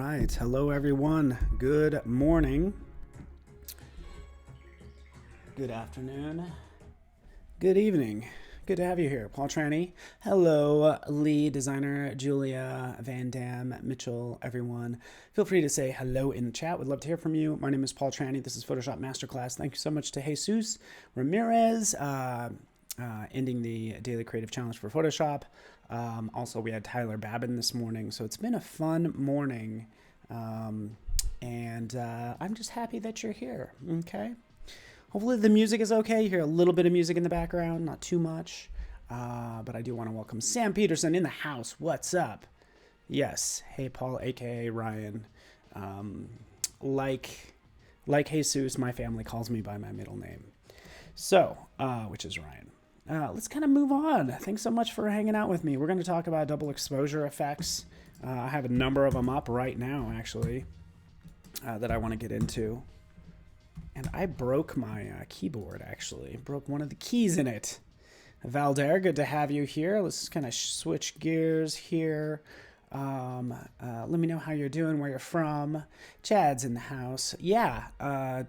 right. Hello, everyone. Good morning. Good afternoon. Good evening. Good to have you here. Paul Trani. Hello, lead designer Julia, Van Dam, Mitchell, everyone. Feel free to say hello in the chat. Would love to hear from you. My name is Paul Trani. This is Photoshop Masterclass. Thank you so much to Jesus Ramirez, ending the Daily Creative Challenge for Photoshop. Also, we had Tyler Babin this morning, so it's been a fun morning, and I'm just happy that you're here, okay? Hopefully the music is okay. You hear a little bit of music in the background, not too much, but I do want to welcome Sam Peterson in the house. What's up? Yes, hey Paul, aka Ryan. Like Jesus, my family calls me by my middle name, so which is Ryan. Let's kind of move on. Thanks so much for hanging out with me. We're going to talk about double exposure effects. I have a number of them up right now, actually, that I want to get into. And I broke my keyboard, actually. Broke one of the keys in it. Valder, good to have you here. Let's kind of switch gears here. Let me know how you're doing, where you're from. Chad's in the house. Yeah,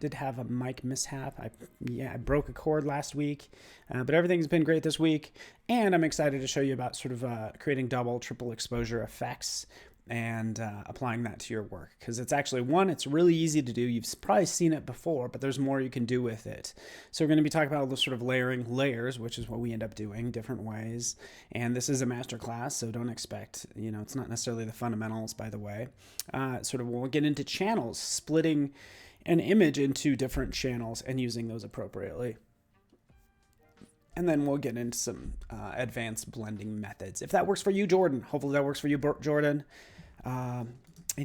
did have a mic mishap. I broke a cord last week, but everything's been great this week. And I'm excited to show you about sort of creating double, triple exposure effects and applying that to your work. Because it's actually, it's really easy to do. You've probably seen it before, but there's more you can do with it. So we're going to be talking about all the sort of layering layers, which is what we end up doing, different ways. And this is a master class, so don't expect, it's not necessarily the fundamentals, by the way. We'll get into channels, splitting an image into different channels and using those appropriately. And then we'll get into some advanced blending methods. If that works for you, Jordan, hopefully that works for you, Jordan. And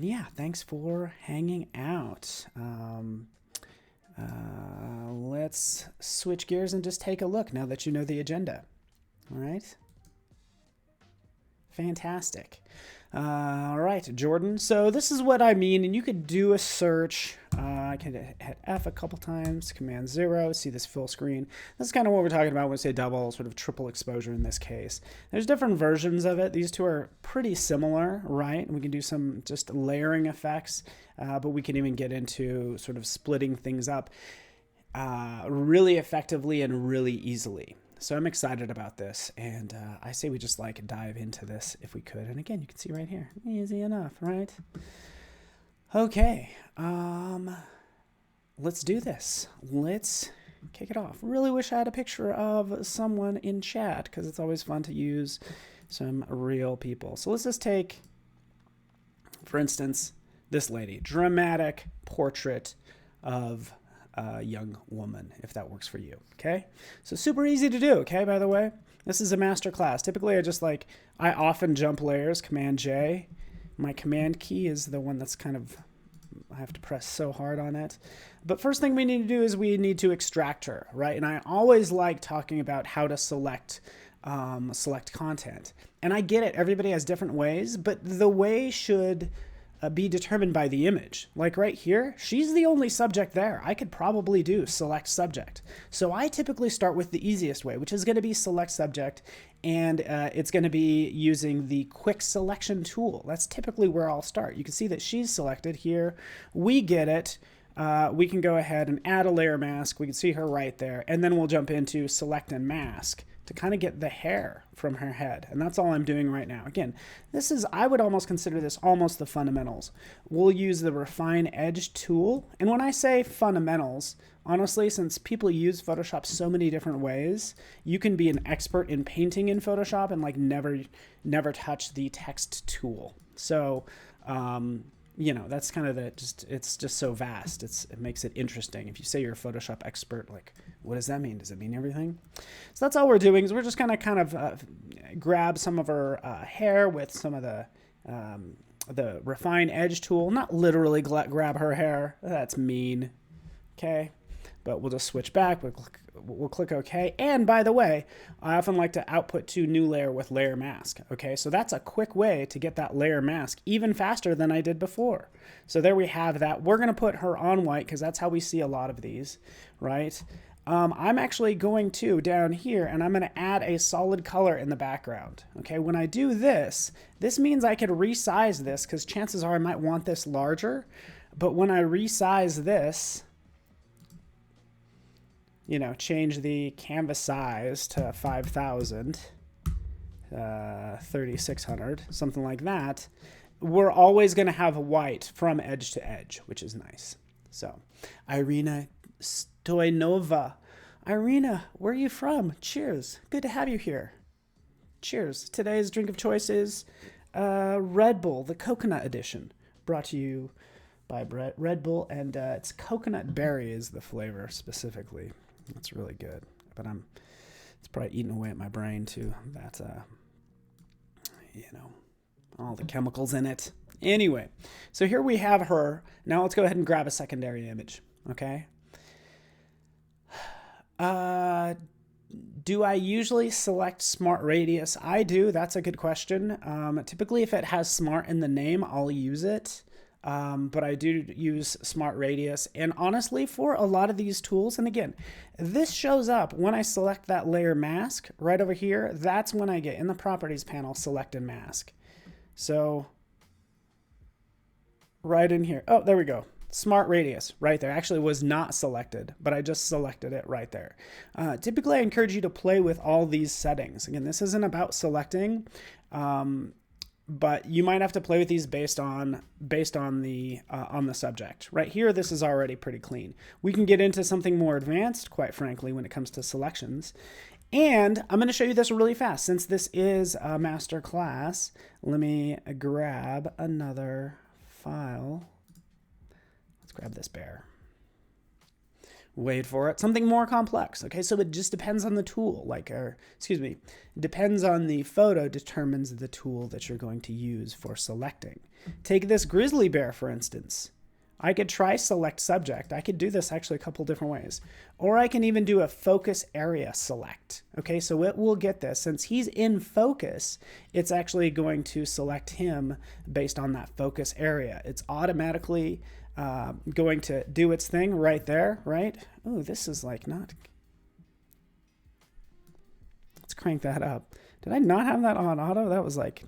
yeah, thanks for hanging out. Let's switch gears and just take a look now that you know the agenda. All right. Fantastic. All right, Jordan. So this is what I mean, and you could do a search. I can hit F a couple times, Command 0, see this full screen. This is kind of what we're talking about when we say double, sort of triple exposure in this case. There's different versions of it. These two are pretty similar, right? We can do some just layering effects, but we can even get into sort of splitting things up really effectively and really easily. So I'm excited about this, and I say we just dive into this if we could. And again, you can see right here, easy enough, right? Okay, let's do this. Let's kick it off. Really wish I had a picture of someone in chat because it's always fun to use some real people. So let's just take, for instance, this lady, dramatic portrait of a young woman, if that works for you, okay? So super easy to do, okay, by the way? This is a master class. Typically, I often jump layers, Command J. My Command key is the one that's I have to press so hard on it. But first thing we need to do is we need to extract her, right? And I always like talking about how to select content. And I get it, everybody has different ways, but the way should be determined by the image. Like right here, she's the only subject there. I could probably do select subject. So I typically start with the easiest way, which is going to be select subject, and it's going to be using the quick selection tool. That's typically where I'll start. You can see that she's selected here. We get it. We can go ahead and add a layer mask. We can see her right there, and then we'll jump into select and mask to kind of get the hair from her head. And that's all I'm doing right now. Again, I would almost consider this almost the fundamentals. We'll use the refine edge tool. And when I say fundamentals, honestly, since people use Photoshop so many different ways, you can be an expert in painting in Photoshop and never touch the text tool. So, that's kind of it's just so vast. It makes it interesting. If you say you're a Photoshop expert, what does that mean? Does it mean everything? So that's all we're doing is we're just kind of grab some of her hair with some of the refine edge tool. Not literally grab her hair. That's mean. Okay. But we'll just switch back. We'll click OK. And by the way, I often like to output to new layer with layer mask. Okay, so that's a quick way to get that layer mask even faster than I did before. So there we have that. We're going to put her on white because that's how we see a lot of these, right? I'm actually going to down here and I'm going to add a solid color in the background. Okay, when I do this, this means I could resize this because chances are I might want this larger. But when I resize this, you know, change the canvas size to 5,000, 3,600, something like that, we're always going to have white from edge to edge, which is nice. So, Irina Stoyanova. Irina, where are you from? Cheers. Good to have you here. Cheers. Today's drink of choice is Red Bull, the coconut edition, brought to you by Red Bull, and it's coconut berry is the flavor specifically. That's really good, but it's probably eating away at my brain too. That, you know, all the chemicals in it. Anyway, so here we have her. Now let's go ahead and grab a secondary image, okay? Do I usually select Smart Radius? I do. That's a good question. Typically, if it has Smart in the name, I'll use it. But I do use Smart Radius. And honestly, for a lot of these tools, and again, this shows up when I select that layer mask right over here. That's when I get in the Properties panel, Select and Mask. So right in here. Oh, there we go. Smart Radius right there. Actually was not selected, but I just selected it right there. Typically, I encourage you to play with all these settings. Again, this isn't about selecting, but you might have to play with these based on the subject. Right here, this is already pretty clean. We can get into something more advanced, quite frankly, when it comes to selections. And I'm going to show you this really fast. Since this is a master class, let me grab another file. Let's grab this bear. Wait for it. Something more complex. Okay, so it just depends on the tool. Depends on the photo determines the tool that you're going to use for selecting. Take this grizzly bear, for instance. I could try select subject. I could do this actually a couple different ways. Or I can even do a focus area select. Okay, so it will get this. Since he's in focus, it's actually going to select him based on that focus area. It's automatically going to do its thing right there, right? Oh, this is like not... Let's crank that up. Did I not have that on auto? That was like...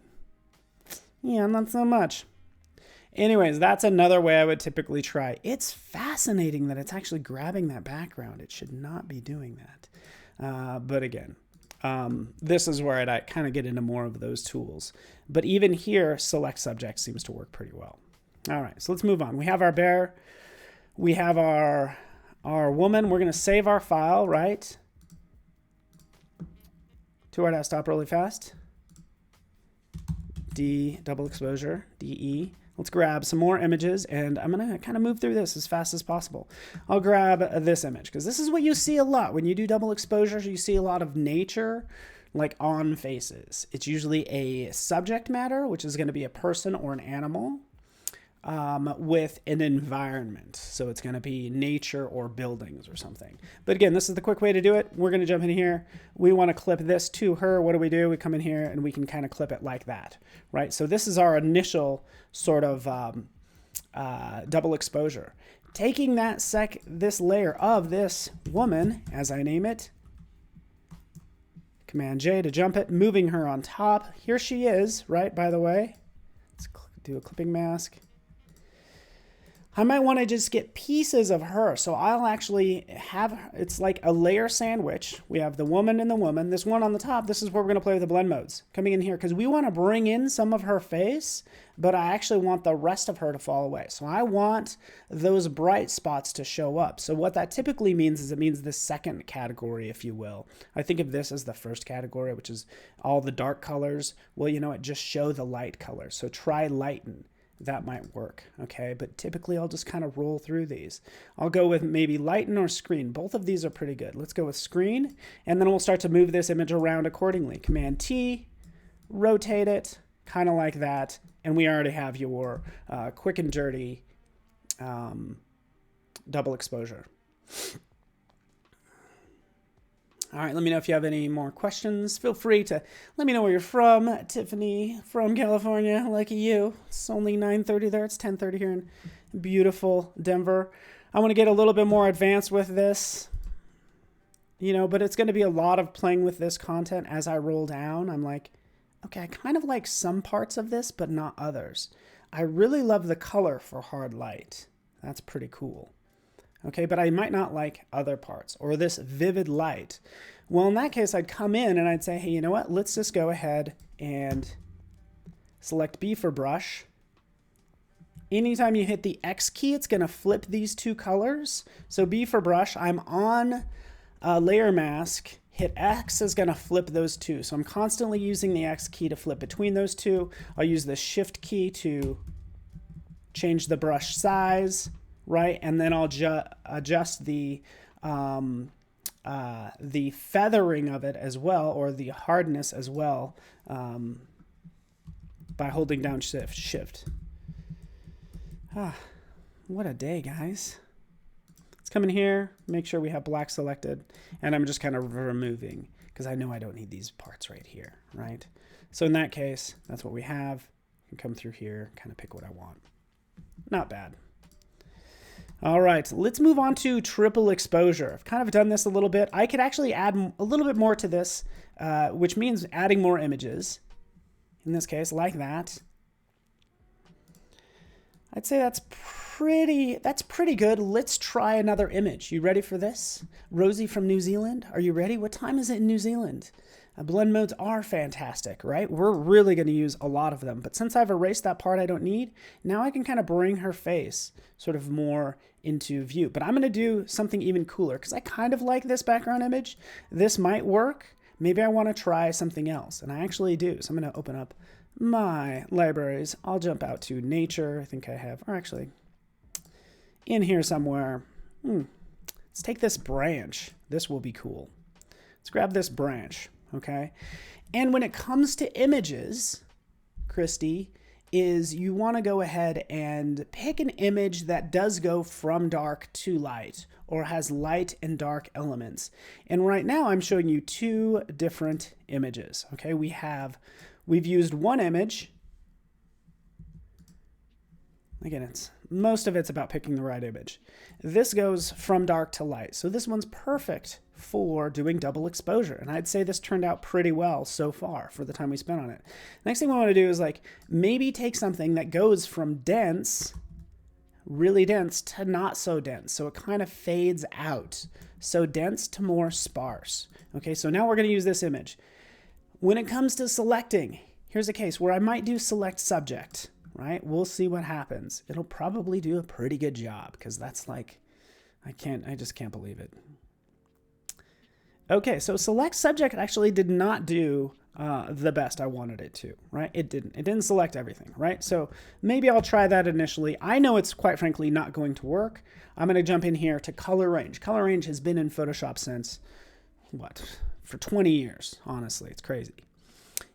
Yeah, not so much. Anyways, that's another way I would typically try. It's fascinating that it's actually grabbing that background. It should not be doing that. But again, this is where I kind of get into more of those tools. But even here, select subject seems to work pretty well. All right, so let's move on. We have our bear. We have our woman. We're going to save our file, right? To our desktop really fast. D, double exposure, DE. Let's grab some more images, and I'm going to kind of move through this as fast as possible. I'll grab this image, because this is what you see a lot. When you do double exposure, you see a lot of nature, like on faces. It's usually a subject matter, which is going to be a person or an animal, with an environment. So it's going to be nature or buildings or something. But again, this is the quick way to do it. We're going to jump in here. We want to clip this to her. What do? We come in here and we can kind of clip it like that, right? So this is our initial sort of double exposure. Taking this layer of this woman, as I name it, Command J to jump it, moving her on top. Here she is, right, by the way. Let's do a clipping mask. I might want to just get pieces of her. So I'll actually have, it's like a layer sandwich. We have the woman and the woman. This one on the top, this is where we're going to play with the blend modes. Coming in here, because we want to bring in some of her face, but I actually want the rest of her to fall away. So I want those bright spots to show up. So what that typically means is it means the second category, if you will. I think of this as the first category, which is all the dark colors. Well, you know what, just show the light colors. So try lighten. That might work, okay? But typically I'll just kind of roll through these. I'll go with maybe lighten or screen. Both of these are pretty good. Let's go with screen, and then we'll start to move this image around accordingly. Command T, rotate it, kind of like that, and we already have your quick and dirty double exposure. All right, let me know if you have any more questions. Feel free to let me know where you're from. Tiffany from California, lucky you. It's only 9:30 there. It's 10:30 here in beautiful Denver. I want to get a little bit more advanced with this. but it's going to be a lot of playing with this content as I roll down. I'm like, okay, I kind of like some parts of this, but not others. I really love the color for hard light. That's pretty cool. Okay, but I might not like other parts or this vivid light. Well, in that case, I'd come in and I'd say, hey, you know what? Let's just go ahead and select B for brush. Anytime you hit the X key, it's going to flip these two colors. So B for brush, I'm on layer mask. Hit X is going to flip those two. So I'm constantly using the X key to flip between those two. I'll use the Shift key to change the brush size, right? And then I'll adjust the feathering of it as well, or the hardness as well, by holding down Shift. What a day, guys. Let's come in here, make sure we have black selected, and I'm just kind of removing because I know I don't need these parts right here, right? So in that case, that's what we have. I can come through here, kind of pick what I want. Not bad. All right, let's move on to triple exposure. I've kind of done this a little bit. I could actually add a little bit more to this, which means adding more images. In this case, like that. I'd say that's pretty good. Let's try another image. You ready for this? Rosie from New Zealand, are you ready? What time is it in New Zealand? Blend modes are fantastic, right? We're really going to use a lot of them. But since I've erased that part I don't need, now I can kind of bring her face sort of more into view. But I'm going to do something even cooler because I kind of like this background image. This might work. Maybe I want to try something else, and I actually do. So I'm going to open up my libraries. I'll jump out to nature. I think I have, or actually in here somewhere. Let's take this branch. This will be cool. Let's grab this branch, okay? And when it comes to images, Christy, is you want to go ahead and pick an image that does go from dark to light or has light and dark elements. And right now I'm showing you two different images, okay? We've used one image. Again, most of it's about picking the right image. This goes from dark to light. So this one's perfect for doing double exposure. And I'd say this turned out pretty well so far for the time we spent on it. Next thing we want to do is maybe take something that goes from dense, really dense, to not so dense. So it kind of fades out. So dense to more sparse. Okay, so now we're going to use this image. When it comes to selecting, here's a case where I might do select subject, right? We'll see what happens. It'll probably do a pretty good job because that's I just can't believe it. Okay, so select subject actually did not do the best I wanted it to, right? It didn't select everything, right? So maybe I'll try that initially. I know it's quite frankly not going to work. I'm going to jump in here to color range. Color range has been in Photoshop since, for 20 years, honestly. It's crazy.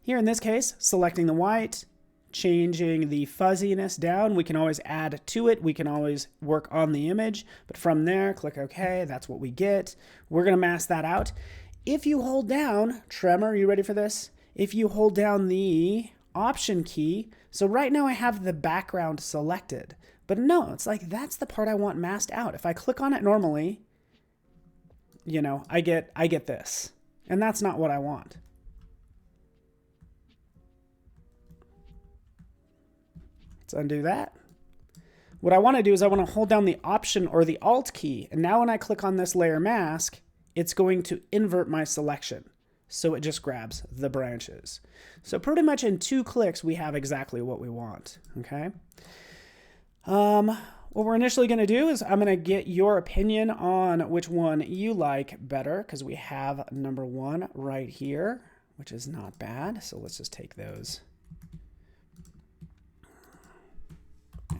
Here in this case, selecting the white, changing the fuzziness down. We can always add to it. We can always work on the image. But from there, click OK. That's what we get. We're going to mask that out. If you hold down, Tremor, are you ready for this? If you hold down the Option key, so right now I have the background selected. But no, it's that's the part I want masked out. If I click on it normally, I get this. And that's not what I want. Let's undo that. What I want to do is I want to hold down the Option or the Alt key. And now when I click on this layer mask, it's going to invert my selection. So it just grabs the branches. So pretty much in 2 clicks, we have exactly what we want. Okay. What we're initially going to do is I'm going to get your opinion on which one you like better, because we have number 1 right here, which is not bad. So let's just take those.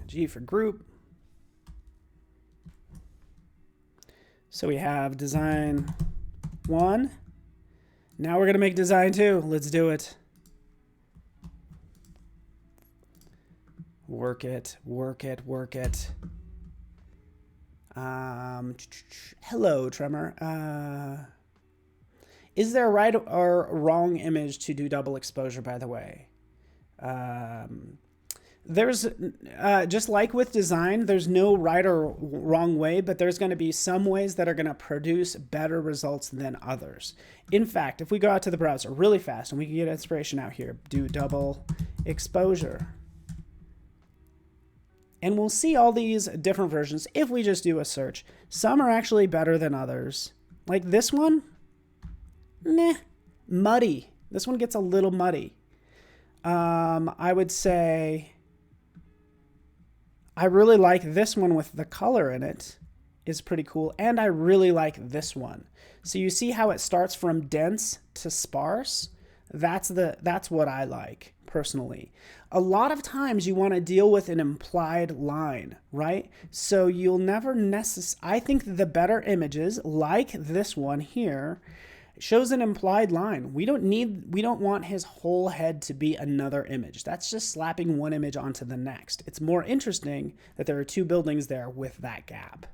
G for group. So we have design 1. Now we're going to make design 2. Let's do it. Work it, work it, work it. Hello, Tremor. Is there a right or wrong image to do double exposure, by the way? there's just like with design, there's no right or wrong way, but there's going to be some ways that are going to produce better results than others. In fact, if we go out to the browser really fast and we can get inspiration out here, do double exposure. And we'll see all these different versions if we just do a search. Some are actually better than others. Like this one, meh, muddy. This one gets a little muddy. I would say I really like this one with the color in it. Is pretty cool. And I really like this one. So you see how it starts from dense to sparse? That's what I like personally. A lot of times you want to deal with an implied line, right? So you'll never I think the better images, like this one here, shows an implied line. We don't want his whole head to be another image. That's just slapping one image onto the next. It's more interesting that there are two buildings there with that gap.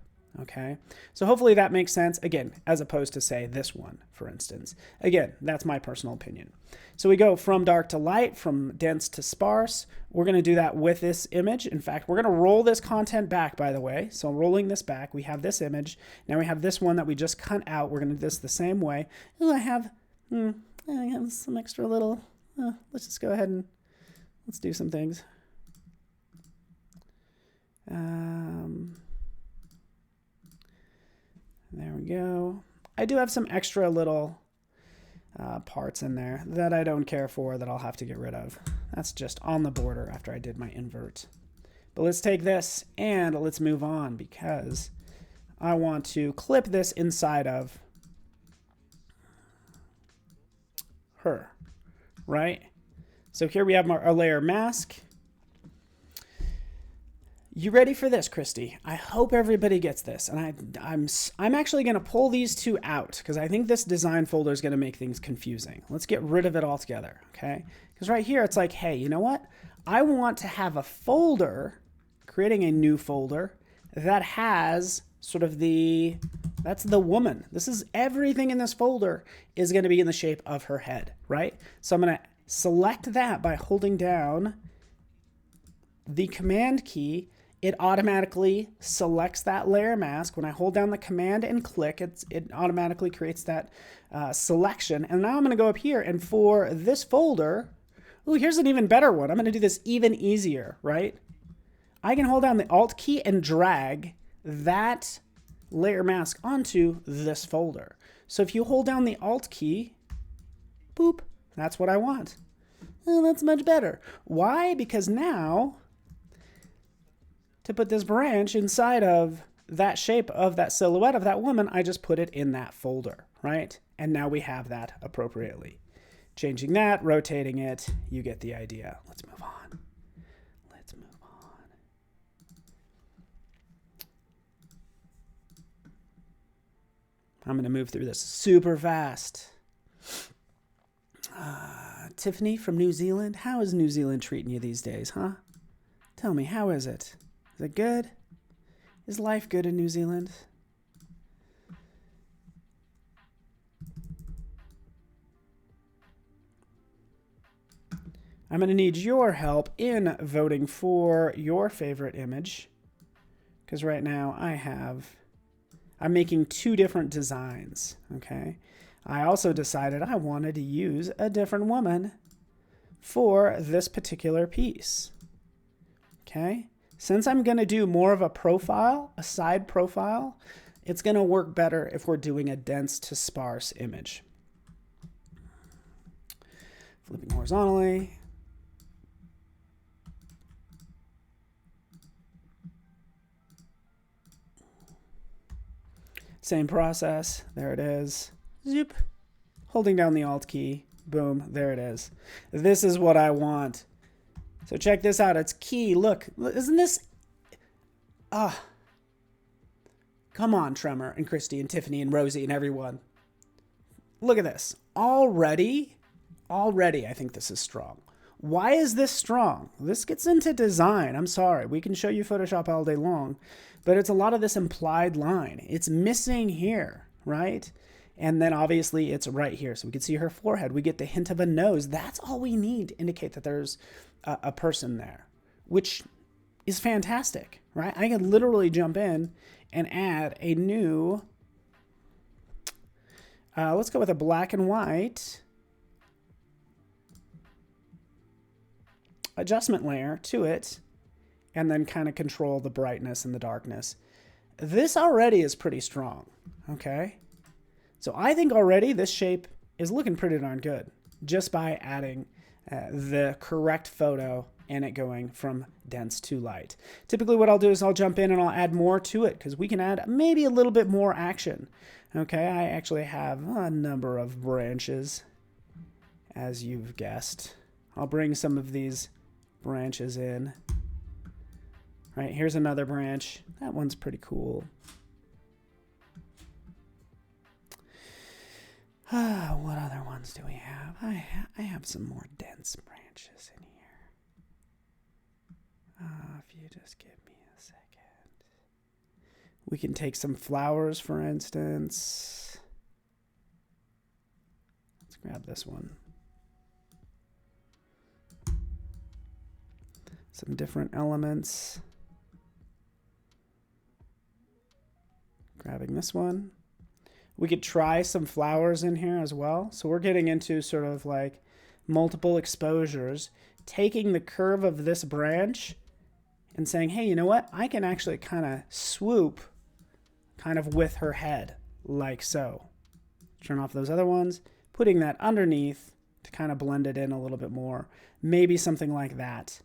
Okay, so hopefully that makes sense, again, as opposed to, say, this one, for instance. Again, that's my personal opinion. So we go from dark to light, from dense to sparse. We're going to do that with this image. In fact, we're going to roll this content back, by the way. So rolling this back, we have this image. Now we have this one that we just cut out. We're going to do this the same way. Ooh, I have some extra little, let's just go ahead and let's do some things. There we go. I do have some extra little parts in there that I don't care for that I'll have to get rid of. That's just on the border after I did my invert. But let's take this and let's move on because I want to clip this inside of her, right? So here we have our layer mask. You ready for this, Christy? I hope everybody gets this. And I'm actually going to pull these two out because I think this design folder is going to make things confusing. Let's get rid of it altogether, okay? Because right here, it's like, hey, you know what? I want to have a folder, creating a new folder that has sort of that's the woman. This is everything in this folder is going to be in the shape of her head, right? So I'm going to select that by holding down the command key. It automatically selects that layer mask. When I hold down the command and click, it automatically creates that selection. And now I'm going to go up here, and for this folder, ooh, here's an even better one. I'm going to do this even easier, right? I can hold down the Alt key and drag that layer mask onto this folder. So if you hold down the Alt key, boop, that's what I want. Oh, that's much better. Why? Because now, to put this branch inside of that shape of that silhouette of that woman, I just put it in that folder, right? And now we have that appropriately. Changing that, rotating it, you get the idea. Let's move on. Let's move on. I'm going to move through this super fast. Tiffany from New Zealand. How is New Zealand treating you these days, huh? Tell me, how is it? Is it good? Is life good in New Zealand? I'm going to need your help in voting for your favorite image. Because right now I'm making two different designs, okay? I also decided I wanted to use a different woman for this particular piece, okay? Since I'm going to do more of a profile, a side profile, it's going to work better if we're doing a dense to sparse image. Flipping horizontally. Same process. There it is. Zoop. Holding down the Alt key. Boom. There it is. This is what I want. So check this out. It's key. Look. Isn't this... Come on, Tremor and Christy and Tiffany and Rosie and everyone. Look at this. Already, I think this is strong. Why is this strong? This gets into design. I'm sorry. We can show you Photoshop all day long, but it's a lot of this implied line. It's missing here, right? And then obviously it's right here. So we can see her forehead. We get the hint of a nose. That's all we need to indicate that there's a person there. which is fantastic, right? I can literally jump in and add a new, let's go with a black and white adjustment layer to it, and then kind of control the brightness and the darkness. This already is pretty strong, okay? So I think already this shape is looking pretty darn good just by adding the correct photo and it going from dense to light. Typically what I'll do is I'll jump in and I'll add more to it because we can add maybe a little bit more action. Okay, I actually have a number of branches, as you've guessed. I'll bring some of these branches in. Right, here's another branch. That one's pretty cool. What other ones do we have? I have some more dense branches in here. If you just give me a second. We can take some flowers, for instance. Let's grab this one. Some different elements. Grabbing this one. We could try some flowers in here as well. So we're getting into sort of like multiple exposures, taking the curve of this branch and saying, hey, you know what? I can actually kind of swoop kind of with her head like so. Turn off those other ones, putting that underneath to kind of blend it in a little bit more. Maybe something like that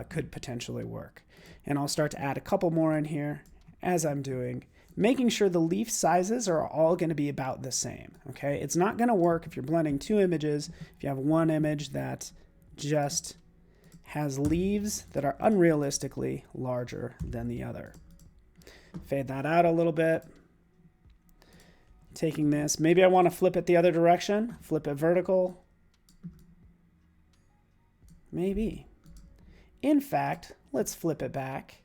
could potentially work. And I'll start to add a couple more in here as I'm doing, making sure the leaf sizes are all going to be about the same, okay? It's not going to work if you're blending two images, if you have one image that just has leaves that are unrealistically larger than the other. Fade that out a little bit. Taking this, maybe I want to flip it the other direction, flip it vertical. Maybe. In fact, let's flip it back.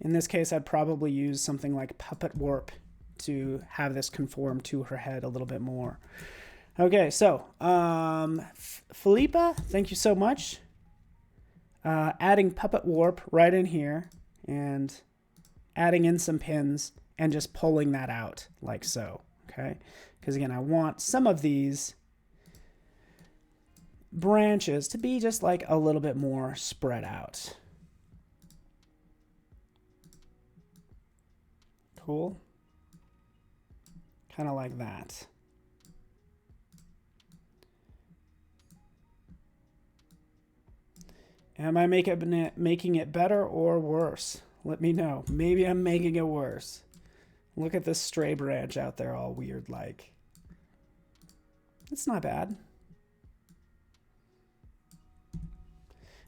In this case, I'd probably use something like Puppet Warp to have this conform to her head a little bit more. Okay, so Philippa, thank you so much. Adding Puppet Warp right in here and adding in some pins and just pulling that out like so, okay? Because again, I want some of these branches to be just like a little bit more spread out. Cool. Kind of like that. Am I making it better or worse? Let me know. Maybe I'm making it worse. Look at this stray branch out there all weird like. It's not bad.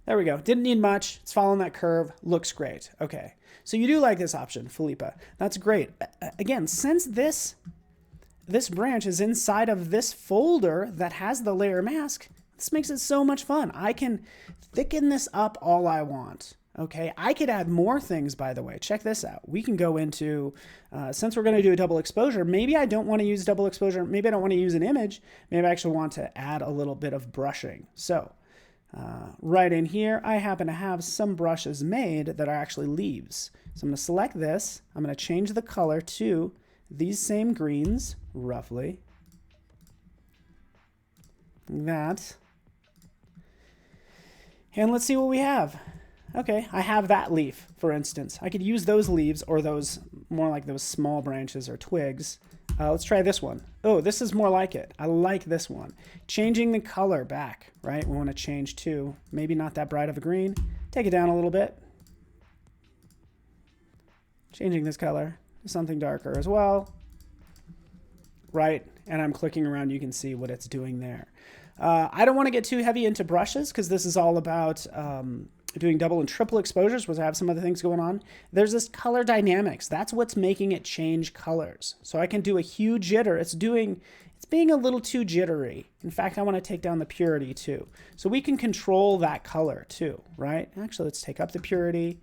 There we go. Didn't need much. It's following that curve. Looks great. Okay. So you do like this option, Philippa. That's great. Again, since this branch is inside of this folder that has the layer mask, this makes it so much fun. I can thicken this up all I want. Okay, I could add more things, by the way. Check this out. We can go into, since we're going to do a double exposure, maybe I don't want to use double exposure. Maybe I don't want to use an image. Maybe I actually want to add a little bit of brushing. So right in here, I happen to have some brushes made that are actually leaves. So I'm going to select this. I'm going to change the color to these same greens, roughly. Like that. And let's see what we have. Okay, I have that leaf, for instance. I could use those leaves or those, more like those small branches or twigs. Let's try this one. Oh, this is more like it. I like this one. Changing the color back, right? We want to change to maybe not that bright of a green. Take it down a little bit. Changing this color to something darker as well. Right, and I'm clicking around. You can see what it's doing there. I don't want to get too heavy into brushes because this is all about doing double and triple exposures, which I have some other things going on. There's this color dynamics. That's what's making it change colors. So I can do a hue jitter. It's being a little too jittery. In fact, I want to take down the purity too. So we can control that color too, right? Actually, let's take up the purity,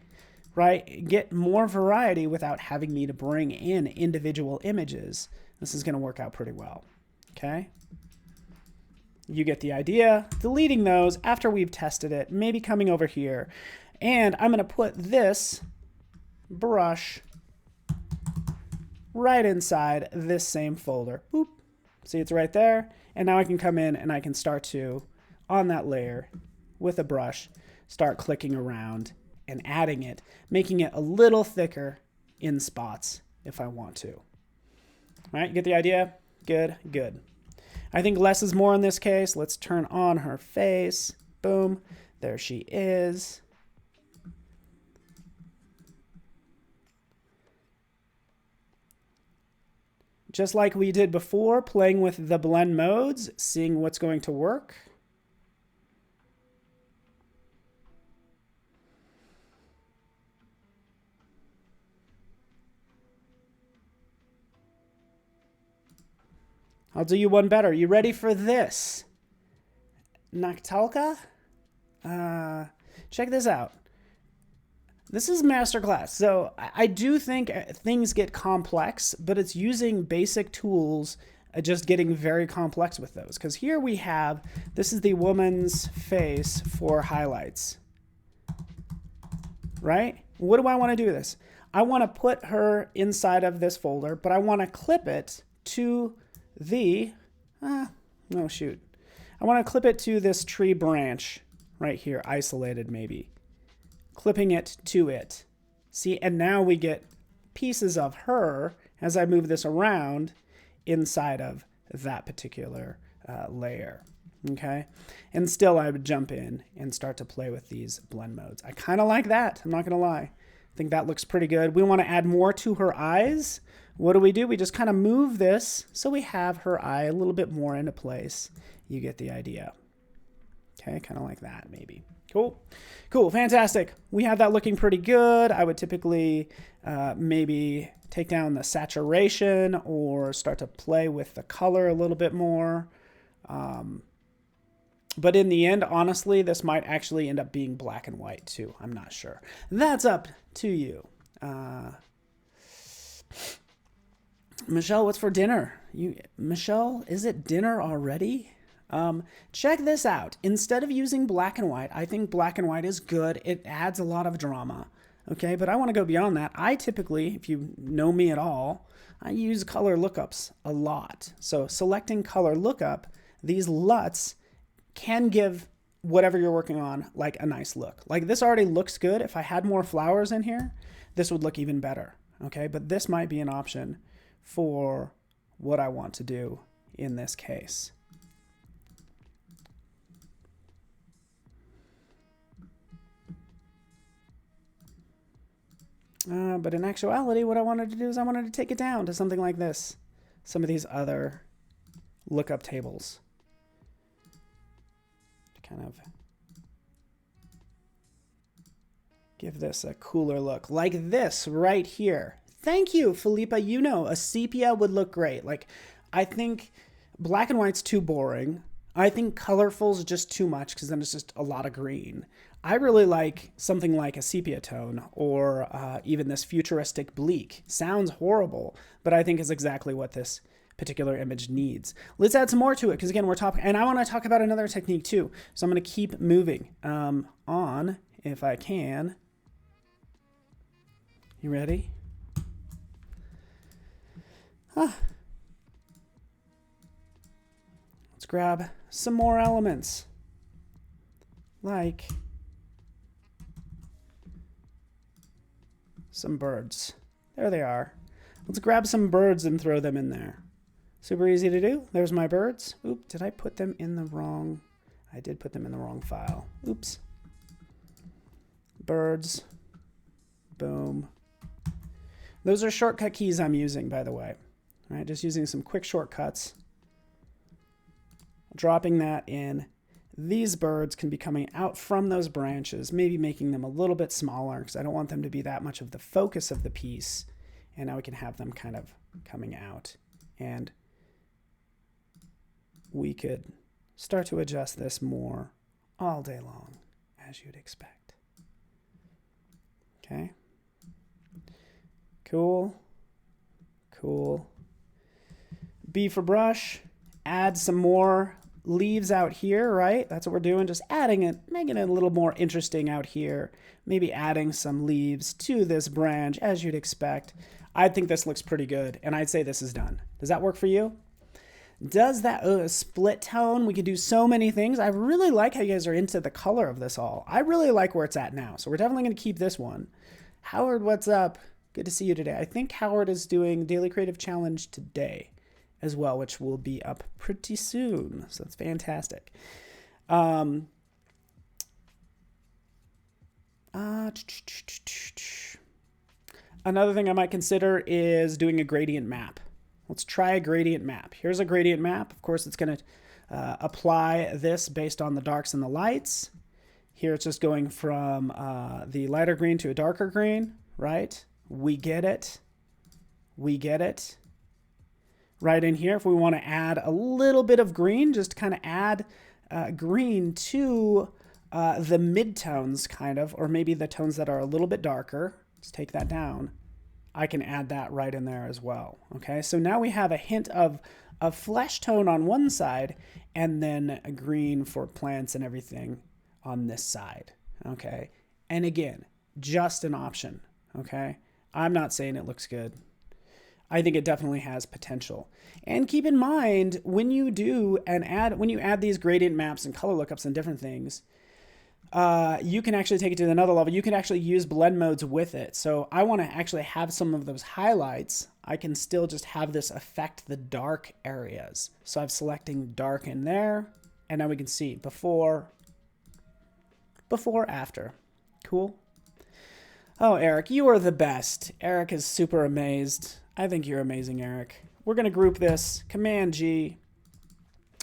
right? Get more variety without having me to bring in individual images. This is going to work out pretty well, okay? You get the idea. Deleting those after we've tested it, maybe coming over here. And I'm going to put this brush right inside this same folder. Boop. See, it's right there. And now I can come in and I can start to, on that layer with a brush, start clicking around and adding it, making it a little thicker in spots if I want to. All right, you get the idea? Good, good. I think less is more in this case. Let's turn on her face. Boom. There she is. Just like we did before, playing with the blend modes, seeing what's going to work. I'll do you one better. You ready for this? Noctalka? Check this out. This is Masterclass. So I do think things get complex, but it's using basic tools, just getting very complex with those. Because here we have, this is the woman's face for highlights. Right? What do I want to do with this? I want to put her inside of this folder, but I want to clip it to the, no shoot. I want to clip it to this tree branch right here, isolated maybe. Clipping it to it. See, and now we get pieces of her as I move this around inside of that particular layer. Okay, and still I would jump in and start to play with these blend modes. I kind of like that. I'm not gonna lie. I think that looks pretty good. We want to add more to her eyes. What do? We just kind of move this so we have her eye a little bit more into place. You get the idea. Okay, kind of like that maybe. Cool. Cool, fantastic. We have that looking pretty good. I would typically maybe take down the saturation or start to play with the color a little bit more. But in the end, honestly, this might actually end up being black and white too. I'm not sure. That's up to you. Michelle, what's for dinner? Michelle, is it dinner already? Check this out. Instead of using black and white, I think black and white is good. It adds a lot of drama. Okay, but I want to go beyond that. I typically, if you know me at all, I use color lookups a lot. So selecting color lookup, these LUTs can give whatever you're working on like a nice look. Like this already looks good. If I had more flowers in here, this would look even better. Okay, but this might be an option for what I want to do in this case. But in actuality, what I wanted to do is I wanted to take it down to something like this. Some of these other lookup tables. To kind of give this a cooler look. Like this right here. Thank you, Philippa. You know, a sepia would look great. Like, I think black and white's too boring. I think colorful's just too much because then it's just a lot of green. I really like something like a sepia tone or even this futuristic bleak. Sounds horrible, but I think is exactly what this particular image needs. Let's add some more to it because again, we're talking, and I want to talk about another technique too. So I'm going to keep moving on if I can. You ready? Let's grab some more elements like some birds. There they are. Let's grab some birds and throw them in there. Super easy to do. There's my birds. Oop, did I put them in the wrong? I did put them in the wrong file. Oops. Birds. Boom. Those are shortcut keys I'm using, by the way. All right, just using some quick shortcuts. Dropping that in. These birds can be coming out from those branches, maybe making them a little bit smaller because I don't want them to be that much of the focus of the piece. And now we can have them kind of coming out. And we could start to adjust this more all day long, as you'd expect. Okay. Cool. Cool. B for brush. Add some more leaves out here, right? That's what we're doing, just adding it, making it a little more interesting out here. Maybe adding some leaves to this branch, as you'd expect. I think this looks pretty good, and I'd say this is done. Does that work for you? Does that split tone? We could do so many things. I really like how you guys are into the color of this all. I really like where it's at now, so we're definitely going to keep this one. Howard, what's up? Good to see you today. I think Howard is doing Daily Creative Challenge today as well, which will be up pretty soon. So that's fantastic. Another thing I might consider is doing a gradient map. Let's try a gradient map. Here's a gradient map. Of course, it's going to apply this based on the darks and the lights. Here it's just going from the lighter green to a darker green, right? We get it. We get it. Right in here, if we want to add a little bit of green, just kind of add green to the midtones, kind of, or maybe the tones that are a little bit darker. Let's take that down. I can add that right in there as well. Okay, so now we have a hint of a flesh tone on one side and then a green for plants and everything on this side. Okay, and again, just an option. Okay, I'm not saying it looks good. I think it definitely has potential. And keep in mind, when you add these gradient maps and color lookups and different things, you can actually take it to another level. You can actually use blend modes with it. So I want to actually have some of those highlights. I can still just have this affect the dark areas. So I'm selecting dark in there, and now we can see before, after. Cool. Oh, Eric, you are the best. Eric is super amazed. I think you're amazing, Eric. We're going to group this, Command G.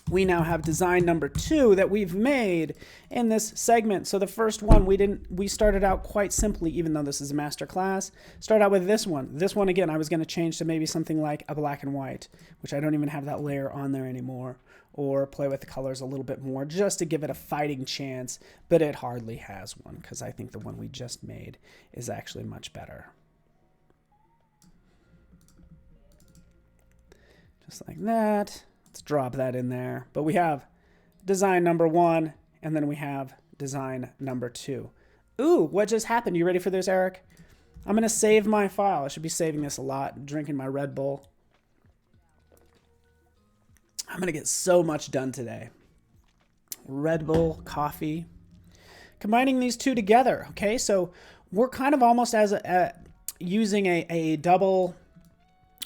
We now have design number 2 that we've made in this segment. So the first one, we started out quite simply, even though this is a master class. Start out with this one. This one, again, I was going to change to maybe something like a black and white, which I don't even have that layer on there anymore, or play with the colors a little bit more just to give it a fighting chance, but it hardly has one because I think the one we just made is actually much better. Just like that. Let's drop that in there. But we have design number 1, and then we have design number 2. Ooh, what just happened? You ready for this, Eric? I'm going to save my file. I should be saving this a lot, drinking my Red Bull. I'm going to get so much done today. Red Bull, coffee. Combining these two together, okay? So we're kind of almost as using a double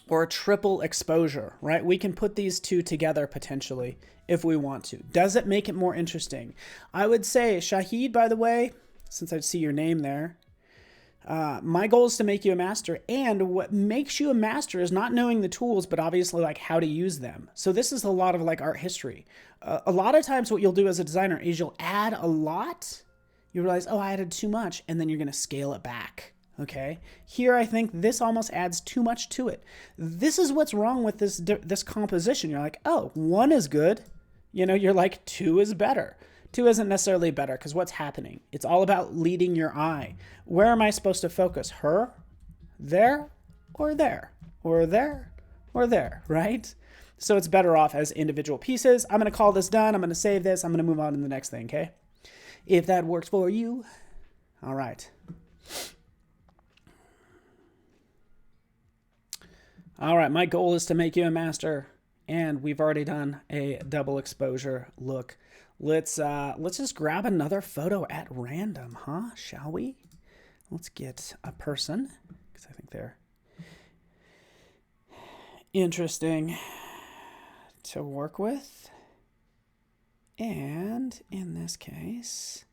or a triple exposure, right? We can put these two together potentially if we want to. Does it make it more interesting? I would say, Shahid, by the way, since I see your name there, my goal is to make you a master, and what makes you a master is not knowing the tools, but obviously like how to use them. So this is a lot of like art history. A lot of times what you'll do as a designer is you'll add a lot, you realize, oh, I added too much, and then you're going to scale it back. Okay, here I think this almost adds too much to it. This is what's wrong with this composition. You're like, oh, 1 is good. You know, you're like 2 is better. 2 isn't necessarily better because what's happening? It's all about leading your eye. Where am I supposed to focus? Her, there, or there, or there, or there, right? So it's better off as individual pieces. I'm going to call this done. I'm going to save this. I'm going to move on to the next thing, okay? If that works for you. All right. All right, my goal is to make you a master, and we've already done a double exposure look. Let's just grab another photo at random, huh? Shall we? Let's get a person, because I think they're interesting to work with. And in this case,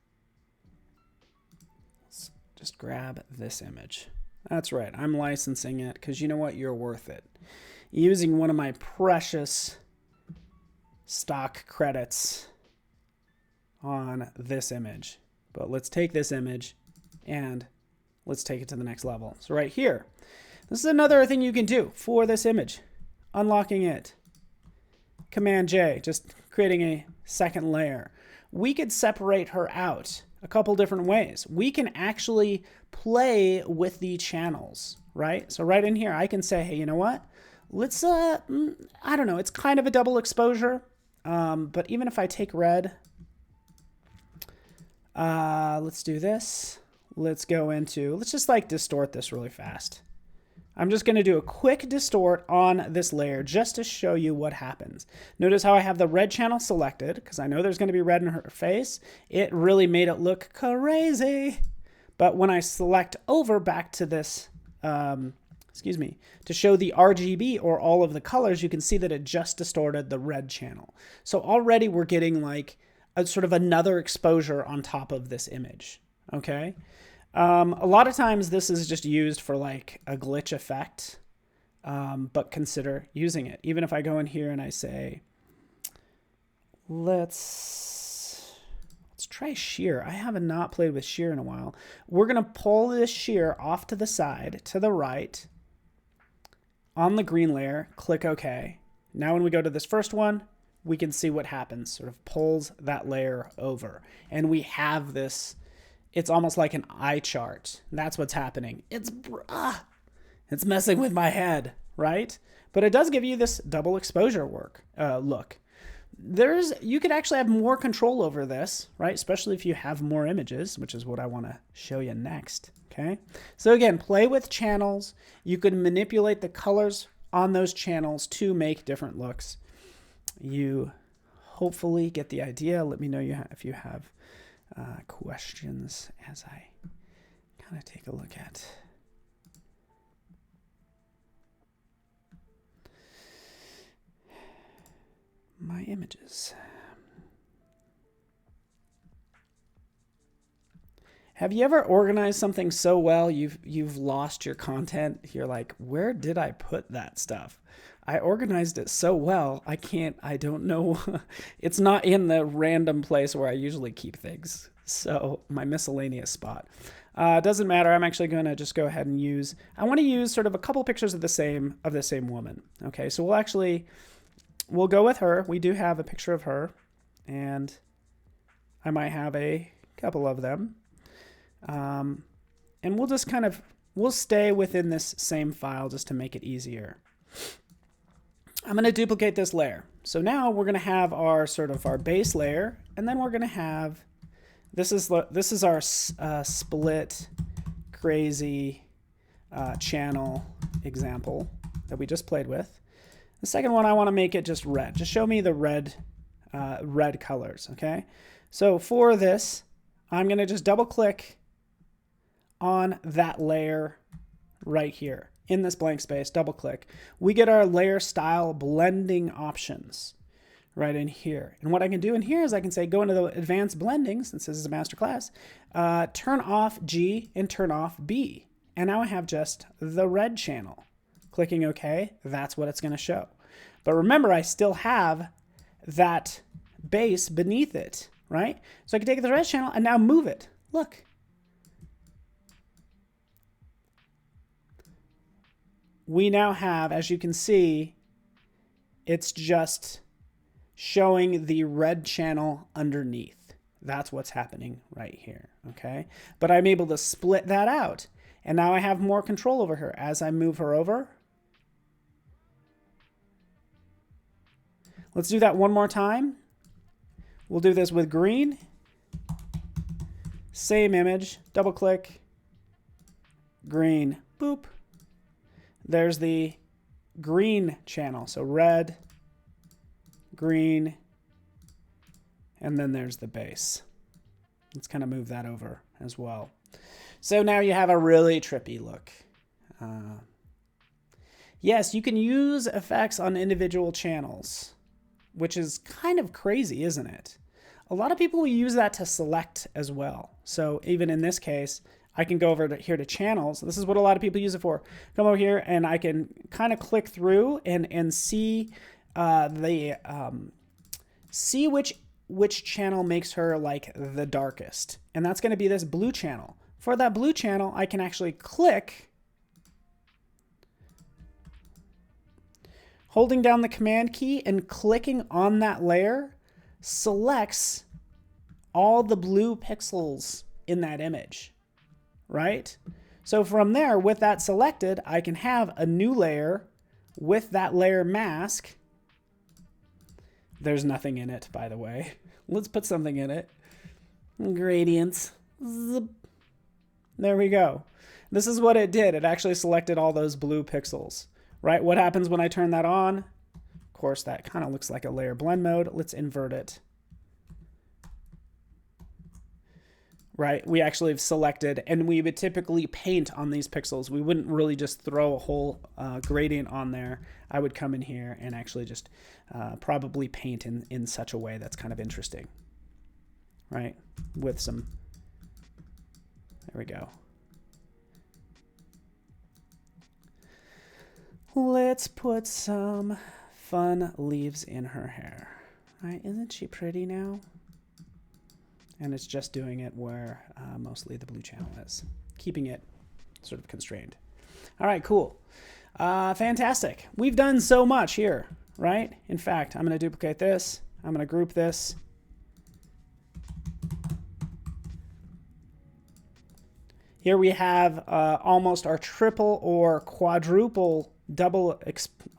let's just grab this image. That's right. I'm licensing it because you know what? You're worth it. Using one of my precious stock credits on this image. But let's take this image and let's take it to the next level. So right here, this is another thing you can do for this image. Unlocking it. Command J, just creating a second layer. We could separate her out a couple different ways. We can actually play with the channels, right? So right in here, I can say, hey, you know what? Let's, I don't know, it's kind of a double exposure. But even if I take red, let's do this. Let's go into, let's just like distort this really fast. I'm just going to do a quick distort on this layer just to show you what happens. Notice how I have the red channel selected because I know there's going to be red in her face. It really made it look crazy. But when I select over back to this, excuse me, to show the RGB or all of the colors, you can see that it just distorted the red channel. So already we're getting like a sort of another exposure on top of this image. Okay. A lot of times this is just used for like a glitch effect, but consider using it. Even if I go in here and I say, let's try shear. I have not played with shear in a while. We're going to pull this shear off to the side, to the right, on the green layer, click OK. Now when we go to this first one, we can see what happens, sort of pulls that layer over. And we have this, it's almost like an eye chart. That's what's happening. It's messing with my head, right? But it does give you this double exposure look. You could actually have more control over this, right? Especially if you have more images, which is what I want to show you next. Okay. So again, play with channels. You can manipulate the colors on those channels to make different looks. You hopefully get the idea. Let me know if you have questions as I kind of take a look at my images. Have you ever organized something so well you've lost your content? You're like, where did I put that stuff? I organized it so well, I don't know. It's not in the random place where I usually keep things. So my miscellaneous spot. Doesn't matter. I'm actually going to just go ahead and I want to use sort of a couple pictures of the same woman. Okay, so we'll go with her. We do have a picture of her, and I might have a couple of them. And we'll just we'll stay within this same file just to make it easier. I'm going to duplicate this layer. So now we're going to have our base layer, and then we're going to have, this is our split crazy channel example that we just played with. The second one, I want to make it just red. Just show me the red colors, okay? So for this, I'm going to just double click on that layer right here. In this blank space, double click. We get our layer style blending options right in here. And what I can do in here is I can say, go into the advanced blending, since this is a masterclass, turn off G and turn off B. And now I have just the red channel. Clicking OK, that's what it's going to show. But remember, I still have that base beneath it, right? So I can take the red channel and now move it. Look. We now have, as you can see, it's just showing the red channel underneath. That's what's happening right here, okay? But I'm able to split that out. And now I have more control over her as I move her over. Let's do that one more time. We'll do this with green. Same image, double click, green, boop. There's the green channel. So red, green, and then there's the base. Let's kind of move that over as well. So now you have a really trippy look. Yes, you can use effects on individual channels, which is kind of crazy, isn't it? A lot of people will use that to select as well. So even in this case, I can go over here to channels. This is what a lot of people use it for. Come over here and I can kind of click through and see see which channel makes her like the darkest. And that's going to be this blue channel. For that blue channel, I can actually click, holding down the command key and clicking on that layer selects all the blue pixels in that image. Right? So from there, with that selected, I can have a new layer with that layer mask There's nothing in it, by the way. Let's put something in it. Gradients. Zip. There we go. This is what it did. It actually selected all those blue pixels, right? What happens when I turn that on? Of course, that kind of looks like a layer blend mode. Let's invert it. Right, we actually have selected, and we would typically paint on these pixels. We wouldn't really just throw a whole gradient on there. I would come in here and actually just probably paint in such a way that's kind of interesting, right? With some, there we go. Let's put some fun leaves in her hair, right? Isn't she pretty now? And it's just doing it where mostly the blue channel is, keeping it sort of constrained. All right, cool. Fantastic. We've done so much here, right? In fact, I'm going to duplicate this. I'm going to group this. Here we have almost our triple or quadruple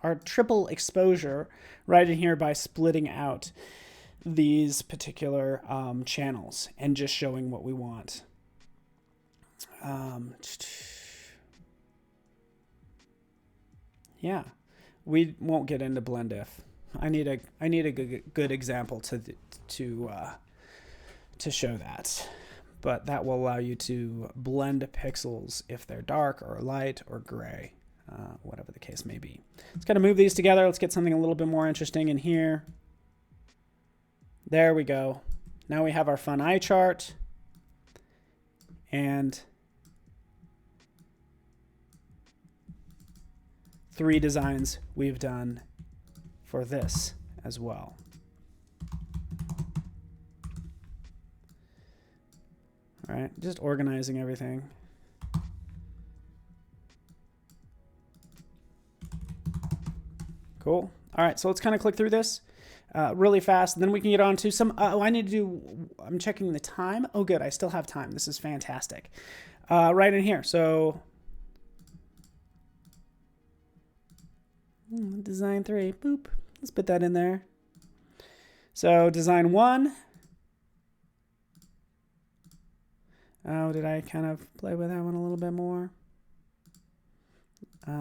our triple exposure right in here by splitting out these particular channels and just showing what we want. Yeah, we won't get into blend if. I need a good example to show that, but that will allow you to blend pixels if they're dark or light or gray, whatever the case may be. Let's kind of move these together. Let's get something a little bit more interesting in here. There we go. Now we have our fun eye chart and 3 designs we've done for this as well. All right, just organizing everything. Cool. All right, so let's kind of click through this really fast, and then we can get on to some, I'm checking the time. Oh, good, I still have time. This is fantastic. Right in here, so design 3, boop. Let's put that in there. So design 1. Oh, did I kind of play with that one a little bit more?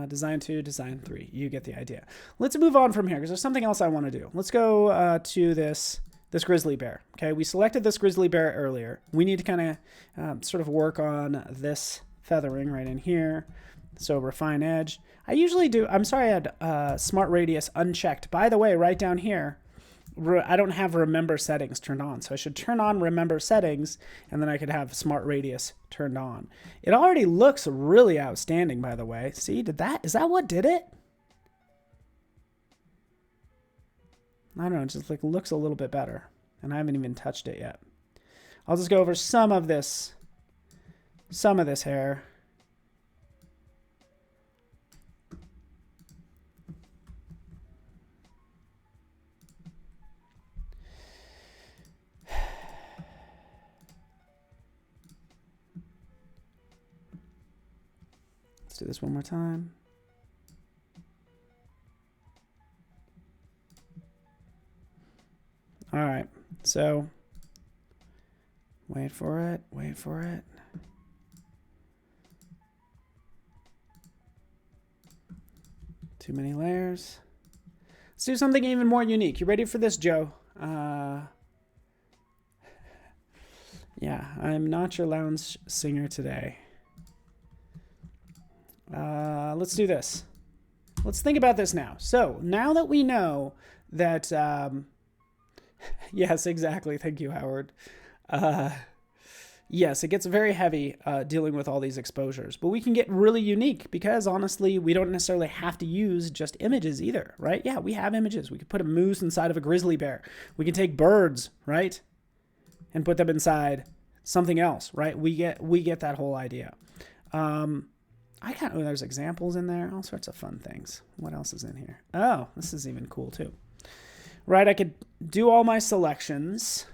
Design 2, design 3. You get the idea. Let's move on from here because there's something else I want to do. Let's go to this grizzly bear. Okay, we selected this grizzly bear earlier. We need to kind of sort of work on this feathering right in here. So refine edge. I usually do. I'm sorry I had smart radius unchecked. By the way, right down here, I don't have remember settings turned on. So I should turn on remember settings, and then I could have smart radius turned on. It already looks really outstanding, by the way. See, is that what did it? I don't know, it just like looks a little bit better. And I haven't even touched it yet. I'll just go over some of this hair. Let's do this one more time. All right, so wait for it, wait for it. Too many layers. Let's do something even more unique. You ready for this, Joe? Yeah, I'm not your lounge singer today. Let's do this. Let's think about this now. So now that we know that, yes, exactly. Thank you, Howard. Yes, it gets very heavy dealing with all these exposures, but we can get really unique because honestly, we don't necessarily have to use just images either, right? Yeah, we have images. We could put a moose inside of a grizzly bear. We can take birds, right? And put them inside something else, right? We get that whole idea. There's examples in there, all sorts of fun things. What else is in here? Oh, this is even cool too. Right, I could do all my selections,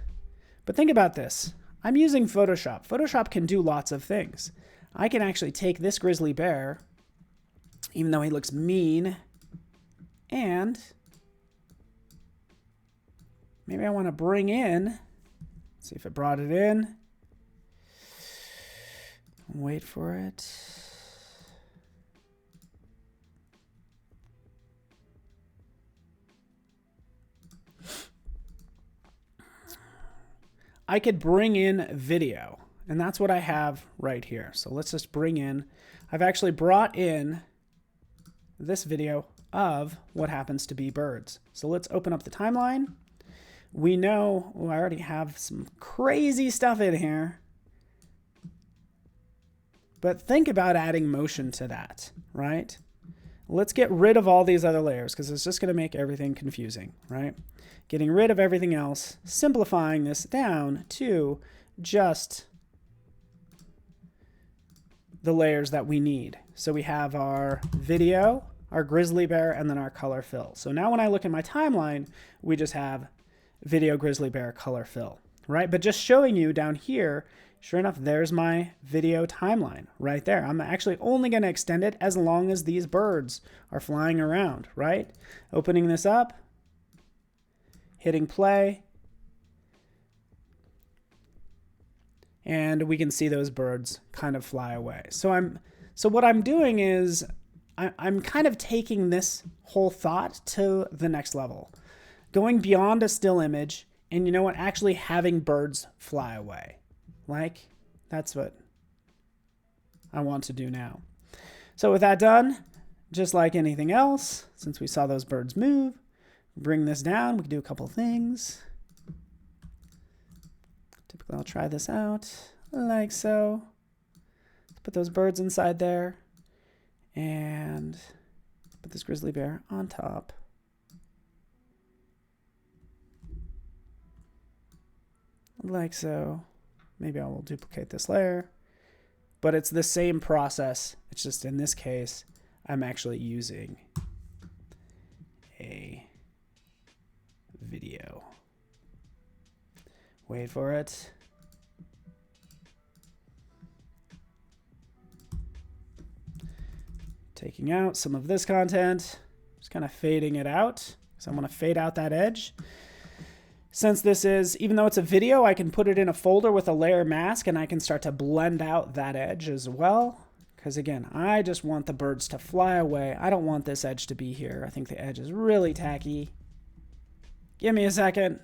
but think about this. I'm using Photoshop. Photoshop can do lots of things. I can actually take this grizzly bear, even though he looks mean, and maybe I want to bring in, see if it brought it in. Wait for it. I could bring in video, and that's what I have right here. So let's just bring in, I've actually brought in this video of what happens to be birds. So let's open up the timeline. We know, oh, I already have some crazy stuff in here, but think about adding motion to that, right? Let's get rid of all these other layers because it's just going to make everything confusing, right? Getting rid of everything else, simplifying this down to just the layers that we need. So we have our video, our grizzly bear, and then our color fill. So now when I look at my timeline, we just have video, grizzly bear, color fill, right? But just showing you down here, sure enough, there's my video timeline right there. I'm actually only going to extend it as long as these birds are flying around, right? Opening this up, hitting play, and we can see those birds kind of fly away. So what I'm doing is I'm kind of taking this whole thought to the next level, going beyond a still image, and you know what, actually having birds fly away. Like, that's what I want to do now. So with that done, just like anything else, since we saw those birds move, bring this down, we can do a couple things. Typically, I'll try this out like so. Let's put those birds inside there and put this grizzly bear on top. Like so. Maybe I will duplicate this layer, but it's the same process. It's just in this case, I'm actually using a video. Wait for it. Taking out some of this content, just kind of fading it out because I want to fade out that edge. Since this is, even though it's a video, I can put it in a folder with a layer mask and I can start to blend out that edge as well. Because again, I just want the birds to fly away. I don't want this edge to be here. I think the edge is really tacky. Give me a second.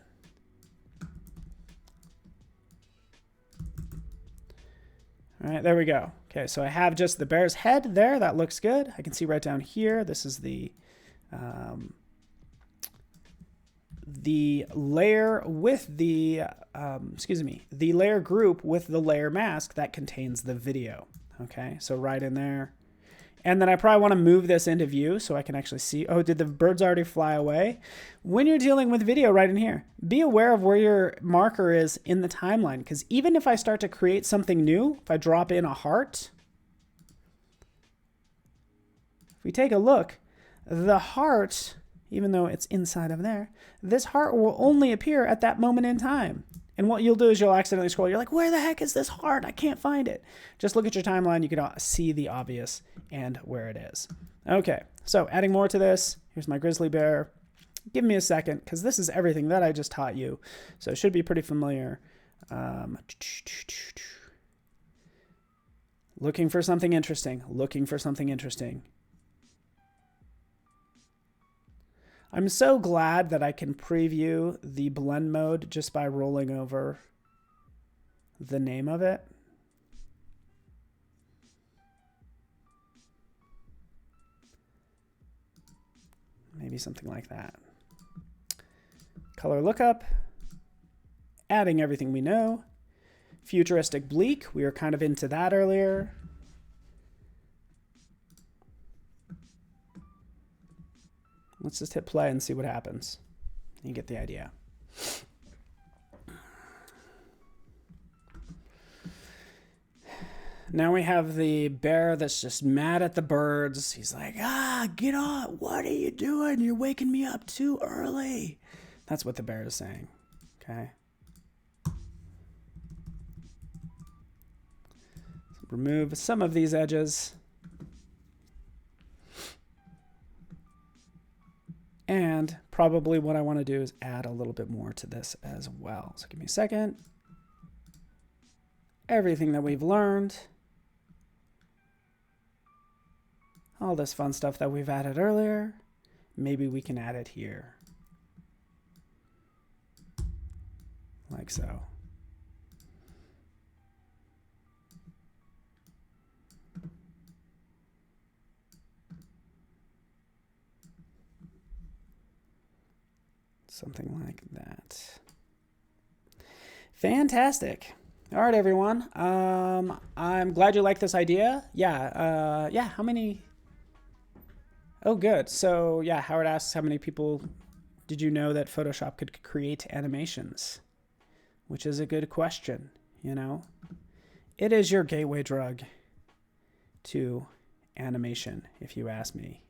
All right, there we go. Okay, so I have just the bear's head there. That looks good. I can see right down here. This is the layer with the, the layer group with the layer mask that contains the video. Okay, so right in there. And then I probably want to move this into view so I can actually see, oh, did the birds already fly away? When you're dealing with video right in here, be aware of where your marker is in the timeline, because even if I start to create something new, if I drop in a heart, if we take a look, the heart, even though it's inside of there, this heart will only appear at that moment in time. And what you'll do is you'll accidentally scroll. You're like, where the heck is this heart? I can't find it. Just look at your timeline. You can see the obvious and where it is. Okay, so adding more to this. Here's my grizzly bear. Give me a second, because this is everything that I just taught you. So it should be pretty familiar. Looking for something interesting. Looking for something interesting. I'm so glad that I can preview the blend mode just by rolling over the name of it. Maybe something like that. Color lookup, adding everything we know. Futuristic bleak, we were kind of into that earlier. Let's just hit play and see what happens. You get the idea. Now we have the bear that's just mad at the birds. He's like, get on. What are you doing? You're waking me up too early. That's what the bear is saying. Okay. So remove some of these edges. And probably what I want to do is add a little bit more to this as well. So give me a second. Everything that we've learned, all this fun stuff that we've added earlier, maybe we can add it here. Like so. Something like that. Fantastic. All right, everyone. I'm glad you like this idea. Yeah. How many? Oh, good. So yeah, Howard asks, how many people did you know that Photoshop could create animations? Which is a good question, you know. It is your gateway drug to animation, if you ask me.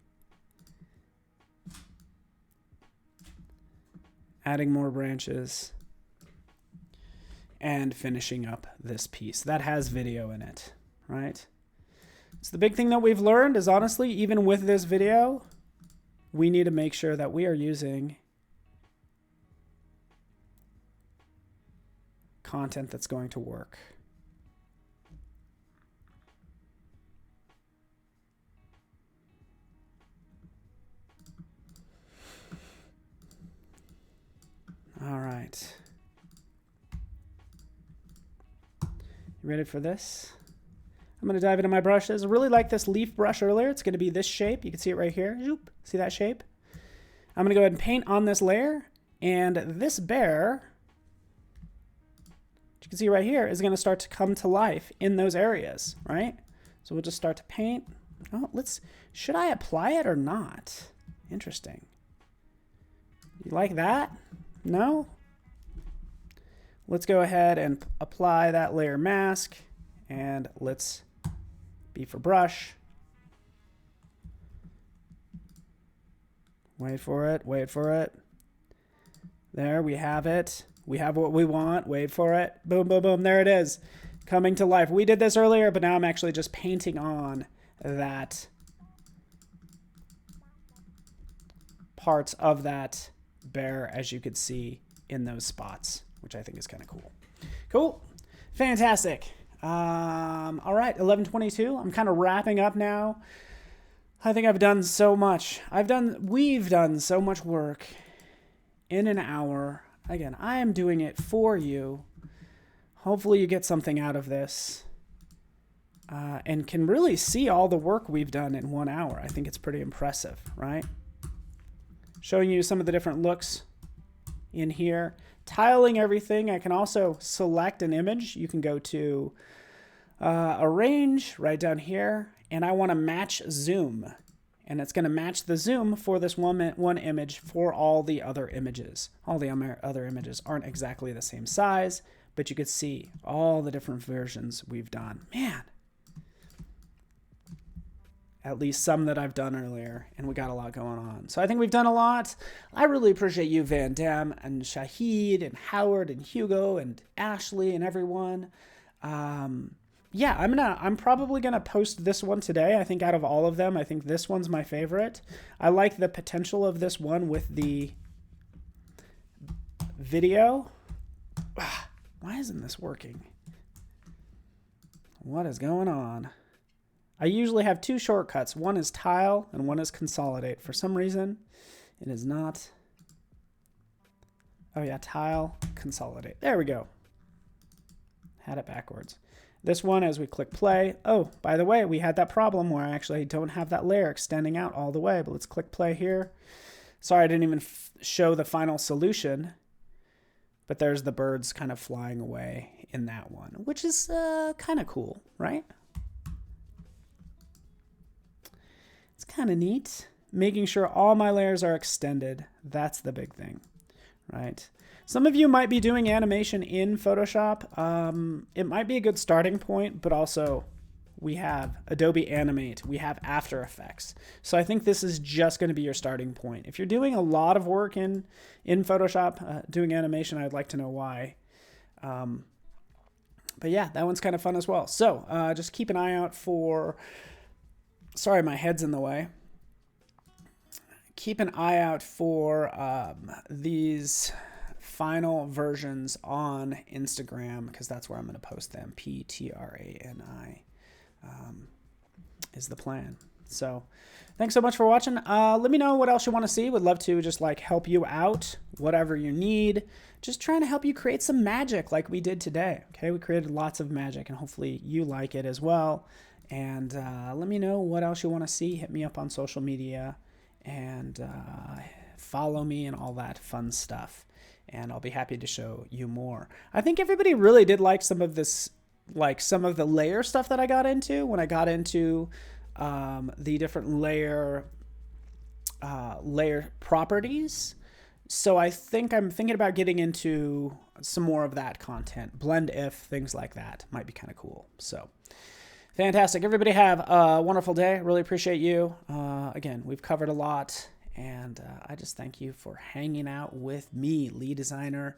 Adding more branches and finishing up this piece that has video in it, right? So the big thing that we've learned is, honestly, even with this video, we need to make sure that we are using content that's going to work. All right. You ready for this? I'm going to dive into my brushes. I really like this leaf brush earlier. It's going to be this shape. You can see it right here. Zoop. See that shape? I'm going to go ahead and paint on this layer. And this bear, you can see right here, is going to start to come to life in those areas, right? So we'll just start to paint. Oh, should I apply it or not? Interesting. You like that? No? Let's go ahead and apply that layer mask, and let's B for brush. Wait for it, wait for it. There, we have it. We have what we want. Wait for it. Boom, boom, boom. There it is. Coming to life. We did this earlier, but now I'm actually just painting on that parts of that bear, as you could see in those spots, which I think is kind of cool. Cool. Fantastic. All right, 11:22. I'm kind of wrapping up now. I think I've done so much. We've done so much work in an hour. Again, I am doing it for you. Hopefully you get something out of this and can really see all the work we've done in 1 hour. I think it's pretty impressive, right? Showing you some of the different looks in here. Tiling everything. I can also select an image. You can go to arrange right down here, and I want to match zoom. And it's going to match the zoom for this one image for all the other images. All the other images aren't exactly the same size, but you could see all the different versions we've done. Man, at least some that I've done earlier, and we got a lot going on. So I think we've done a lot. I really appreciate you, Van Dam, and Shahid, and Howard, and Hugo, and Ashley, and everyone. Yeah, I'm probably gonna post this one today. I think out of all of them, I think this one's my favorite. I like the potential of this one with the video. Why isn't this working? What is going on? I usually have two shortcuts. One is tile and one is consolidate. For some reason, it is not. Oh yeah, tile, consolidate. There we go. Had it backwards. This one, as we click play, oh, by the way, we had that problem where I actually don't have that layer extending out all the way, but let's click play here. Sorry, I didn't even show the final solution, but there's the birds kind of flying away in that one, which is kind of cool, right? It's kind of neat. Making sure all my layers are extended, that's the big thing, right? Some of you might be doing animation in Photoshop. It might be a good starting point, but also we have Adobe Animate, we have After Effects. So I think this is just going to be your starting point. If you're doing a lot of work in Photoshop, doing animation, I'd like to know why. But yeah, that one's kind of fun as well. So just keep an eye out for, sorry, my head's in the way. keep an eye out for these final versions on Instagram, because that's where I'm going to post them. PTRANI is the plan. So thanks so much for watching. Let me know what else you want to see. Would love to just like help you out, whatever you need. Just trying to help you create some magic like we did today. Okay, we created lots of magic, and hopefully you like it as well. And let me know what else you want to see. Hit me up on social media and follow me and all that fun stuff. And I'll be happy to show you more. I think everybody really did like some of this, like some of the layer stuff that I got into when I got into the different layer properties. So I think I'm thinking about getting into some more of that content. Blend if, things like that might be kind of cool. So fantastic. Everybody have a wonderful day. Really appreciate you. Again, we've covered a lot, and I just thank you for hanging out with me, Lee Designer.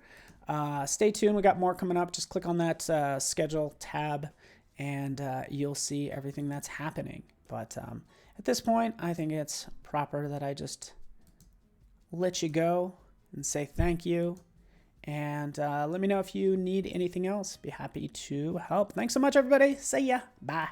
Stay tuned. We got more coming up. Just click on that schedule tab, and you'll see everything that's happening. But at this point, I think it's proper that I just let you go and say thank you. And let me know if you need anything else. Be happy to help. Thanks so much, everybody. See ya. Bye.